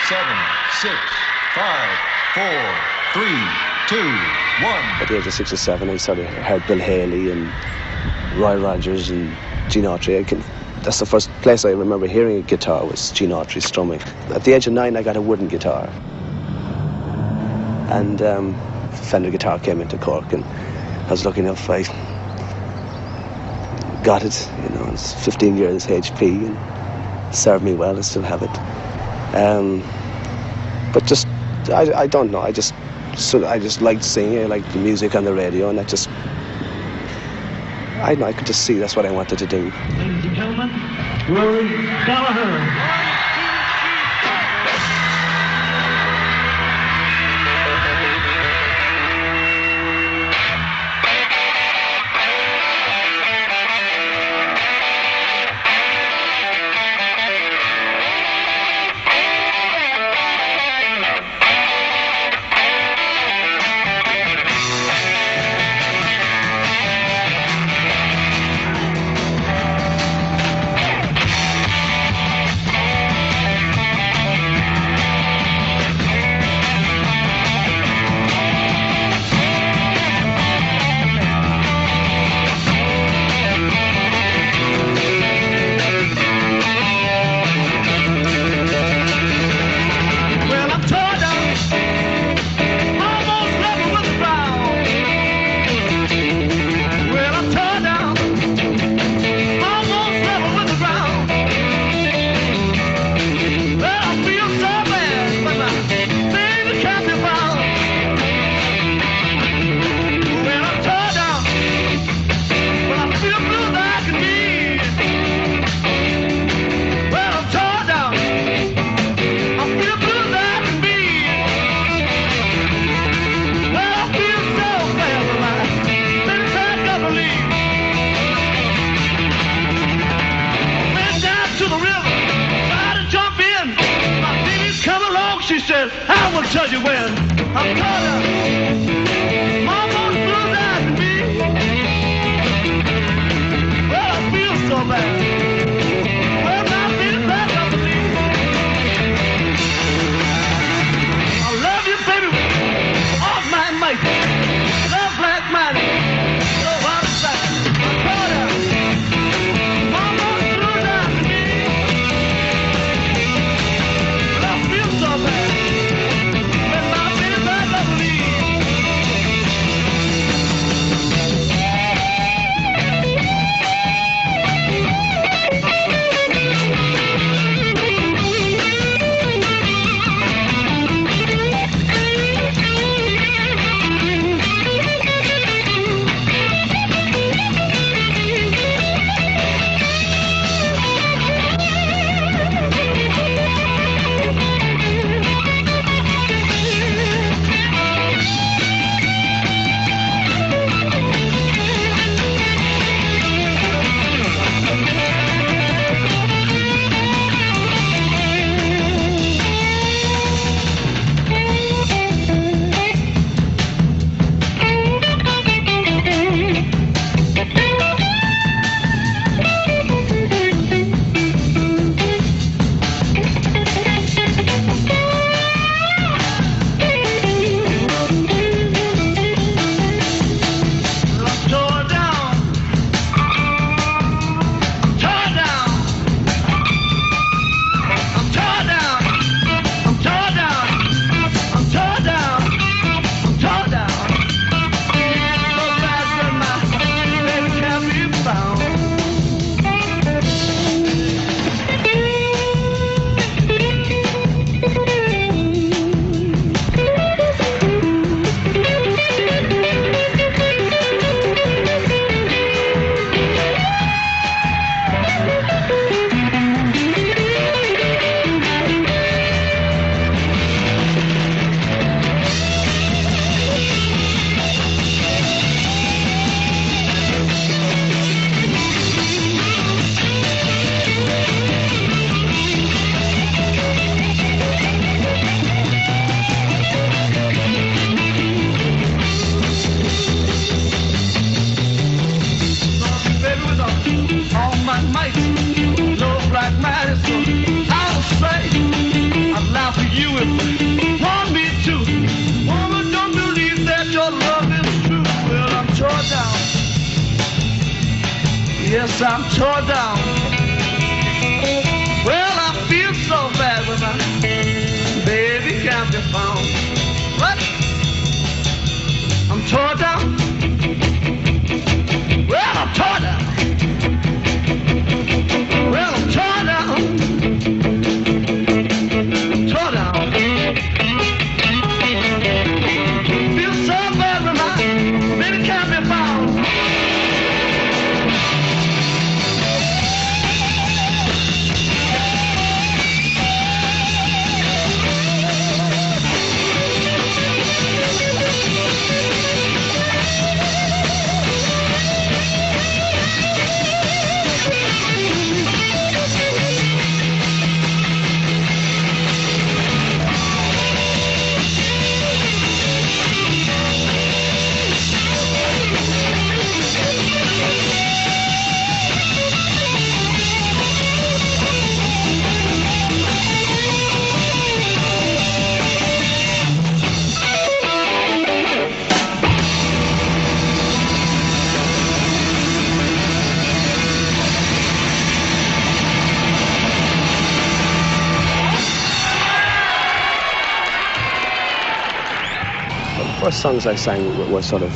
7, 6, 5, 4, 3, 2, 1. At the age of 6 or 7, I sort of heard Bill Haley and Roy Rogers and Gene Autry. That's the first place I remember hearing a guitar was Gene Autry strumming. At the age of 9, I got a wooden guitar. And Fender guitar came into Cork, and I was lucky enough, I got it. You know, it's 15 years HP and served me well. I still have it. But just, I don't know. I just liked singing. I liked the music on the radio, and I know I could just see that's what I wanted to do. Ladies and gentlemen, Rory Gallagher. She said, I will tell you when. I'm caught up. Almost blew that to me. Well, I feel so bad. Well, now I'm feeling back, I believe. I love you, baby. All my might. Love like mine. So out of sight. I'm caught up. Almost blew that to me. Well, I feel so bad. Well, now I'm feeling back, I believe. you if you want me to. Woman, don't believe that your love is true. Well, I'm tore down. Yes, I'm tore down. Well, I feel so bad when my baby can't be found. What? I'm tore down. Well, I'm tore down. Well, I'm tore down. Tore down. Feel so bad when my baby can't be found. The first songs I sang were sort of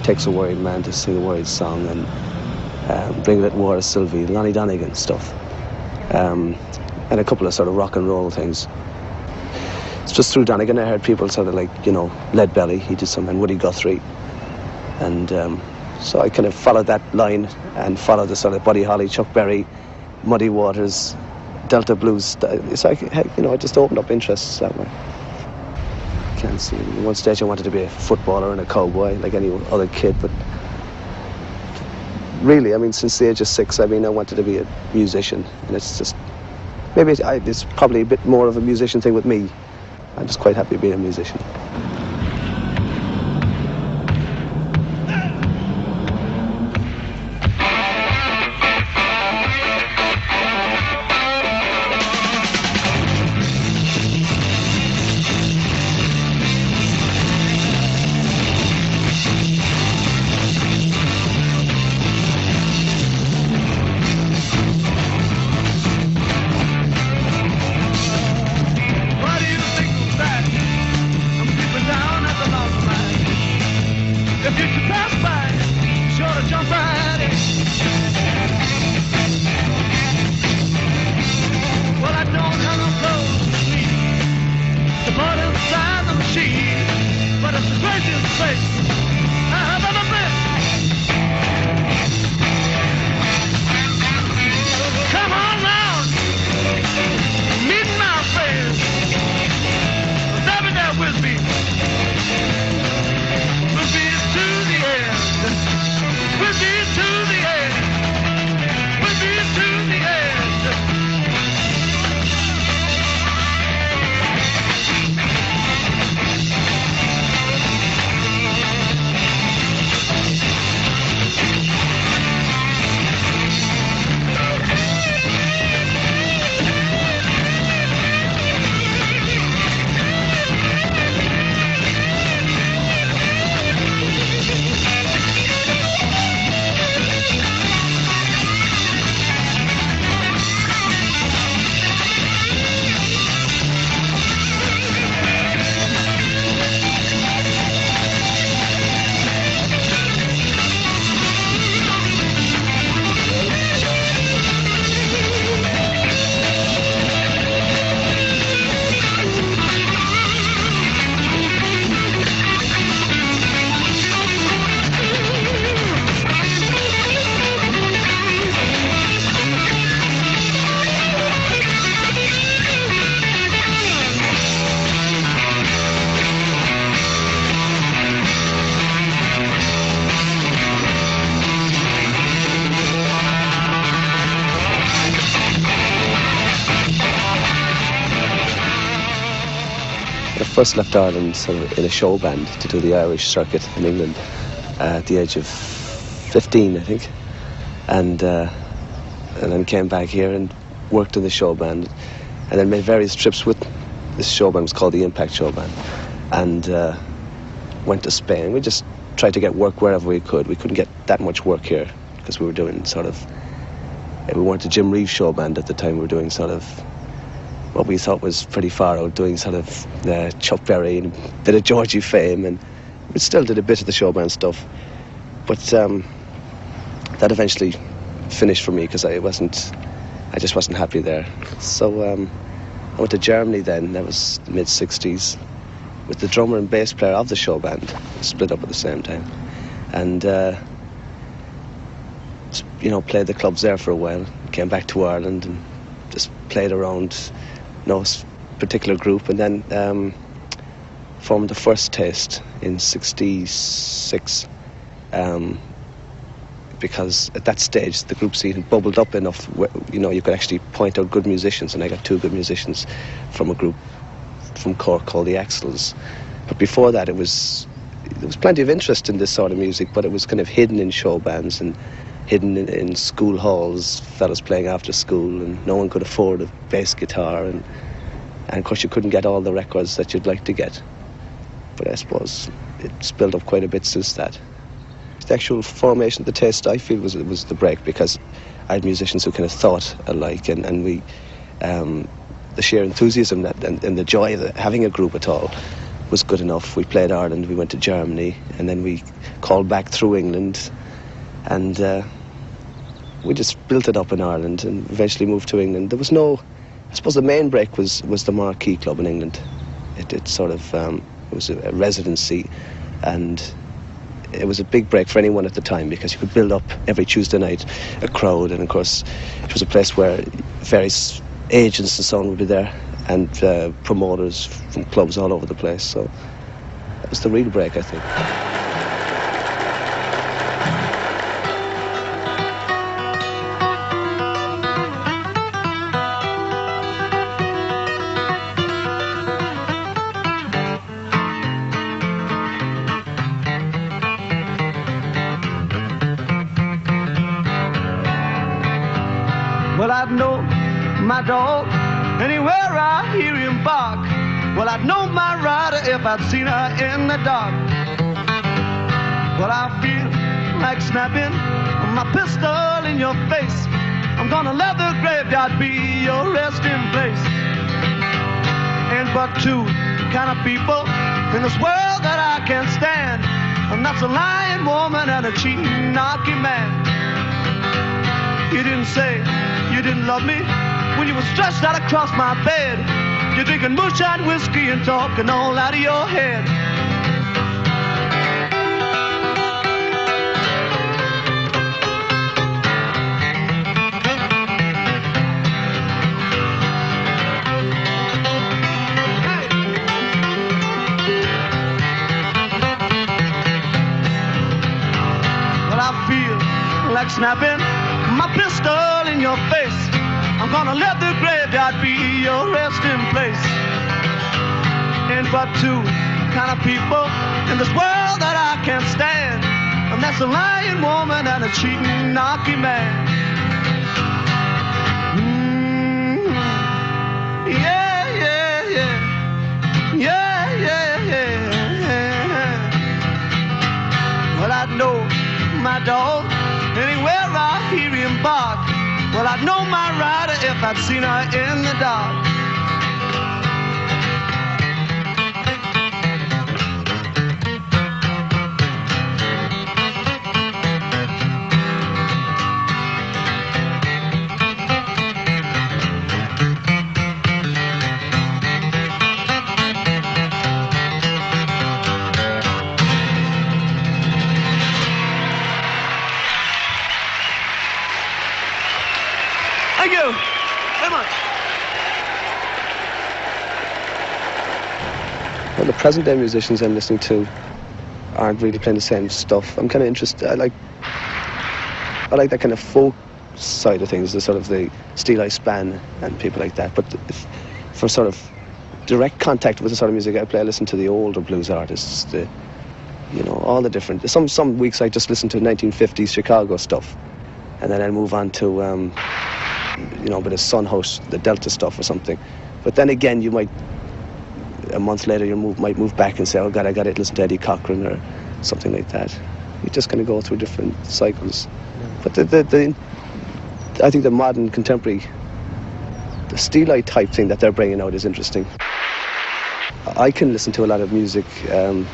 Takes a Worried Man to Sing a Worried Song, and Bring a Little Water Sylvie, Lonnie Donegan stuff, and a couple of sort of rock and roll things. It's just through Donegan I heard people sort of like, you know, Lead Belly, he did some, and Woody Guthrie, and so I kind of followed that line and followed the sort of Buddy Holly, Chuck Berry, Muddy Waters, Delta Blues. So I just opened up interests that way. Can't see. At one stage I wanted to be a footballer and a cowboy like any other kid, but really, I mean, since the age of 6, I mean, I wanted to be a musician, and it's just, maybe it's probably a bit more of a musician thing with me. I'm just quite happy being a musician. First left Ireland sort of in a show band to do the Irish circuit in England at the age of 15, I think, and then came back here and worked in the show band, and then made various trips with this show band was called the Impact Show Band, and went to Spain. We just tried to get work wherever we could. We couldn't get that much work here because we were doing sort of, we weren't a Jim Reeves show band at the time. We were doing sort of what we thought was pretty far out, doing sort of Chuck Berry and a bit of Georgie Fame, and we still did a bit of the show band stuff. But that eventually finished for me because I just wasn't happy there. So I went to Germany then. That was the mid-60s, with the drummer and bass player of the show band, split up at the same time, and played the clubs there for a while. Came back to Ireland and just played around no particular group, and then formed the First Taste in '66. Because at that stage the group scene had bubbled up enough where, you could actually point out good musicians, and I got 2 good musicians from a group from Cork called the Axles. But before that there was plenty of interest in this sort of music, but it was kind of hidden in show bands and hidden in school halls, fellas playing after school, and no one could afford a bass guitar, and of course you couldn't get all the records that you'd like to get. But I suppose it's built up quite a bit since that. The actual formation of the Taste, I feel, was the break, because I had musicians who kind of thought alike, and we, the sheer enthusiasm and the joy of having a group at all was good enough. We played Ireland, we went to Germany, and then we called back through England, and we just built it up in Ireland and eventually moved to England. There was no, I suppose the main break was the Marquee Club in England. It sort of, it was a residency, and it was a big break for anyone at the time, because you could build up every Tuesday night a crowd, and of course it was a place where various agents and so on would be there, and promoters from clubs all over the place. So that was the real break, I think. Well, I'd know my dog anywhere I hear him bark. Well, I'd know my rider if I'd seen her in the dark. Well, I feel like snapping my pistol in your face. I'm gonna let the graveyard be your resting place. Ain't but 2 kind of people in this world that I can't stand, and that's a lying woman and a cheating, knocky man. You didn't say you didn't love me when you were stretched out across my bed. You're drinking moonshine whiskey and talking all out of your head. Well, I feel like snapping my pistol in your face. I'm gonna let the graveyard be your resting place. Ain't but 2 kind of people in this world that I can't stand, and that's a lying woman and a cheating, knocky man. Yeah, yeah, yeah. Yeah, yeah, yeah. Well, I know my dog anywhere I hear him bark. Well, I'd know my rider if I'd seen her in the dark. Thank you very much. Well, the present day musicians I'm listening to aren't really playing the same stuff. I'm kind of interested. I like that kind of folk side of things, the sort of the Steel Eye Span and people like that. But for sort of direct contact with the sort of music I play, I listen to the older blues artists. All the different. Some weeks I just listen to 1950s Chicago stuff, and then I'll move on to a bit of Son House, the Delta stuff or something. But then again, you might a month later you might move back and say, oh God, I got to listen to Eddie Cochran or something like that. You just kind of go through different cycles. But I think the modern contemporary, the steelite type thing that they're bringing out is interesting. I can listen to a lot of music and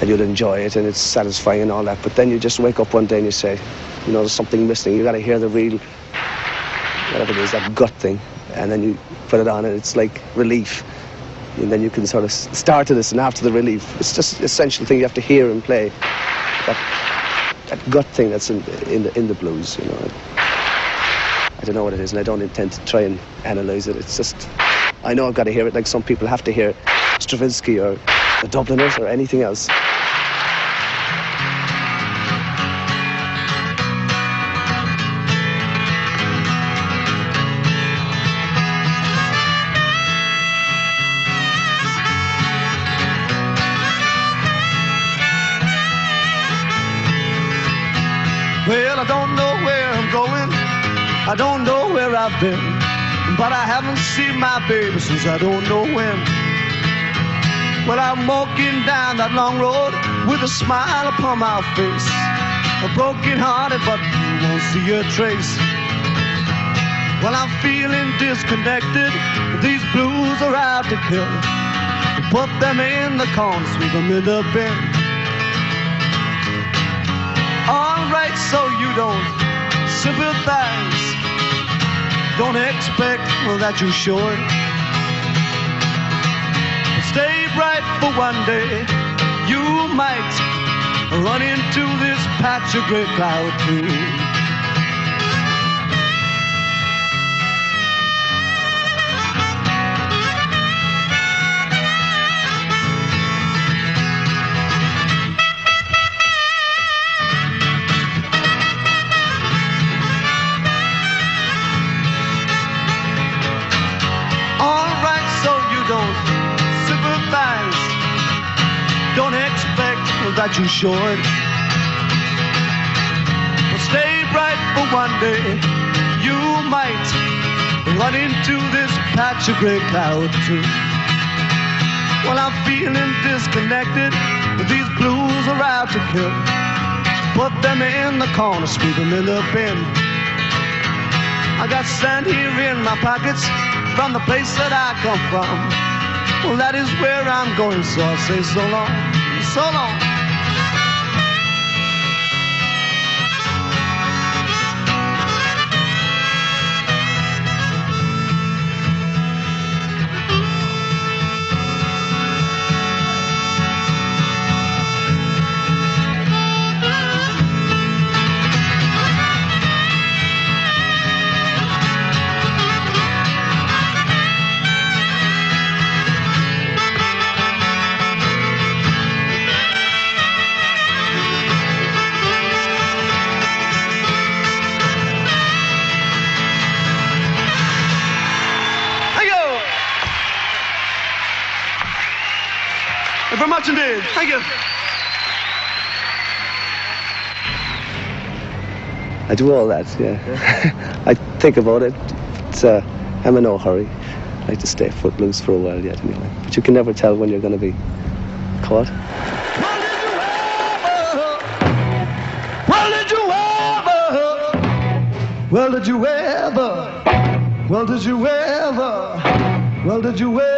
you'll enjoy it and it's satisfying and all that, but then you just wake up one day and you say, you know, there's something missing. You got to hear the real, whatever it is, that gut thing, and then you put it on and it's like relief. And then you can sort of start to listen after the relief. It's just an essential thing you have to hear and play. That gut thing that's in the blues, you know. I don't know what it is, and I don't intend to try and analyse it. It's just, I know I've got to hear it like some people have to hear Stravinsky or the Dubliners or anything else. Well, I don't know where I'm going, I don't know where I've been, but I haven't seen my baby since I don't know when. Well, I'm walking down that long road with a smile upon my face, a broken hearted, but you won't see a trace. Well, I'm feeling disconnected, these blues are out to kill. Put them in the corner, sweep them in the bin. Alright, so you don't sympathize, don't expect that you should. Stay bright for one day, you might run into this patch of gray cloud too. Don't expect that you should. But stay bright for one day, you might run into this patch of gray cloud too. Well, I'm feeling disconnected, these blues are out to kill. Put them in the corner, sweep them in the bin. I got sand here in my pockets from the place that I come from. Well, that is where I'm going, so I'll say so long, so long. Very much indeed. Thank you. I do all that, yeah. I think about it. It's, I'm in no hurry. I like to stay footloose for a while yet anyway. But you can never tell when you're going to be caught. Well, did you ever? Well, did you ever? Well, did you ever? Well, did you ever?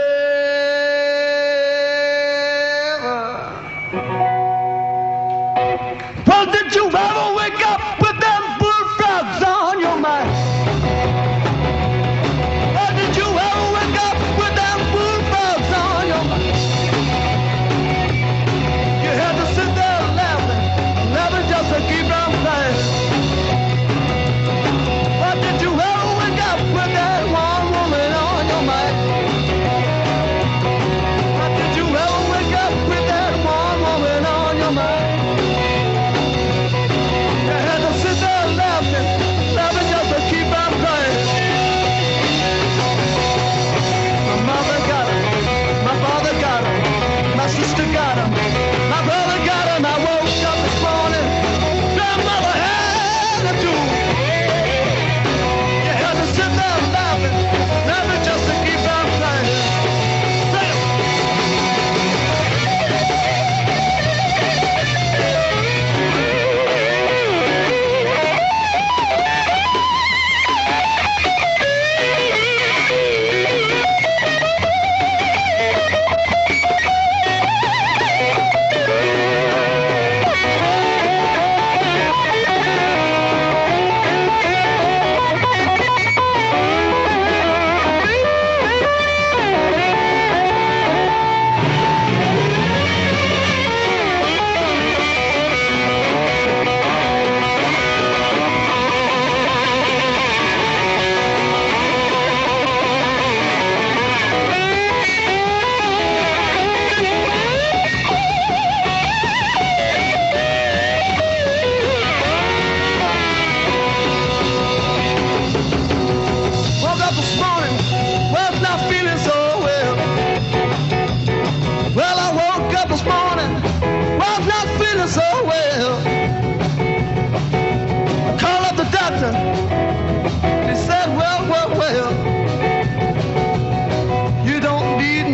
Well, did you ever wake up with them bullfrogs on your mind? Or did you ever wake up with them bullfrogs on your mind? You had to sit there laughing just to keep on playing. Or did you ever wake up with that one woman on your mind? Or did you ever wake up with that one woman on your mind?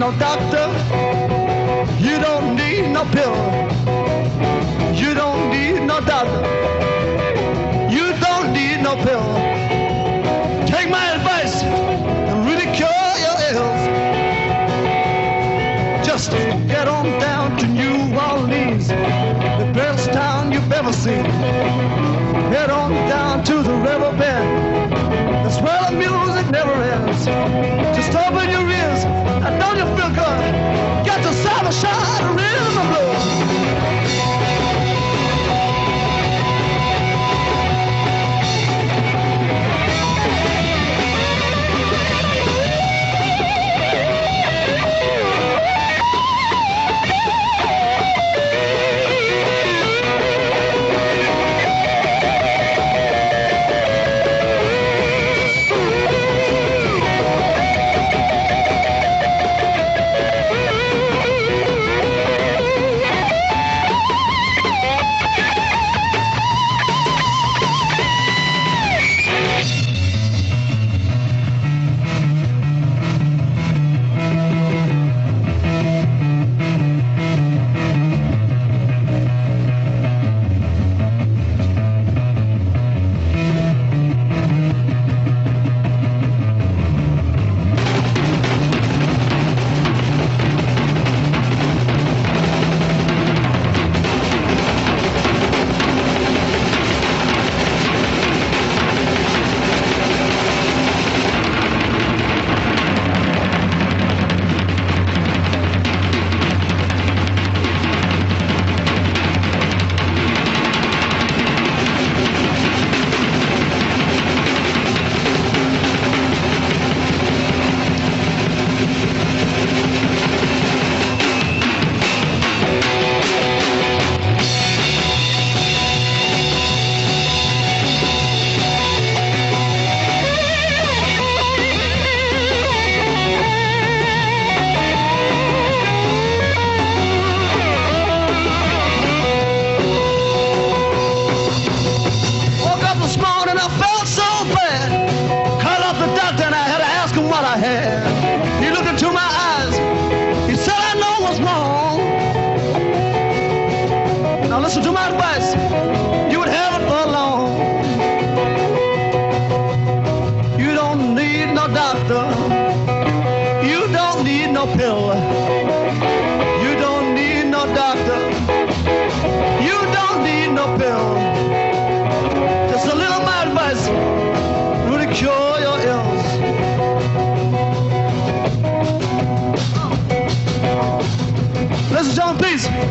no doctor. You don't need no pill. You don't need no doctor. You don't need no pill. Take my advice and really cure your ills. Just get on down to New Orleans, the best town you've ever seen. Head on down to the river bend. That's where the music never ends. Just open your ears and don't you feel good? Got to have a shot of rhythm and blues.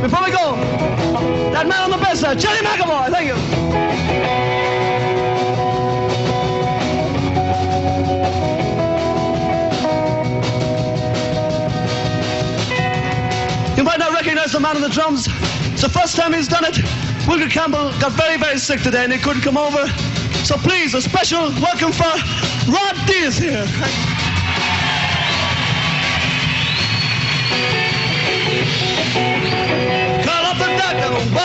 Before we go, that man on the bass there, Johnny McAvoy, thank you. You might not recognize the man on the drums. It's the first time he's done it. Wilkie Campbell got very, very sick today and he couldn't come over. So please, a special welcome for Rod Diaz here. Call up the doctor.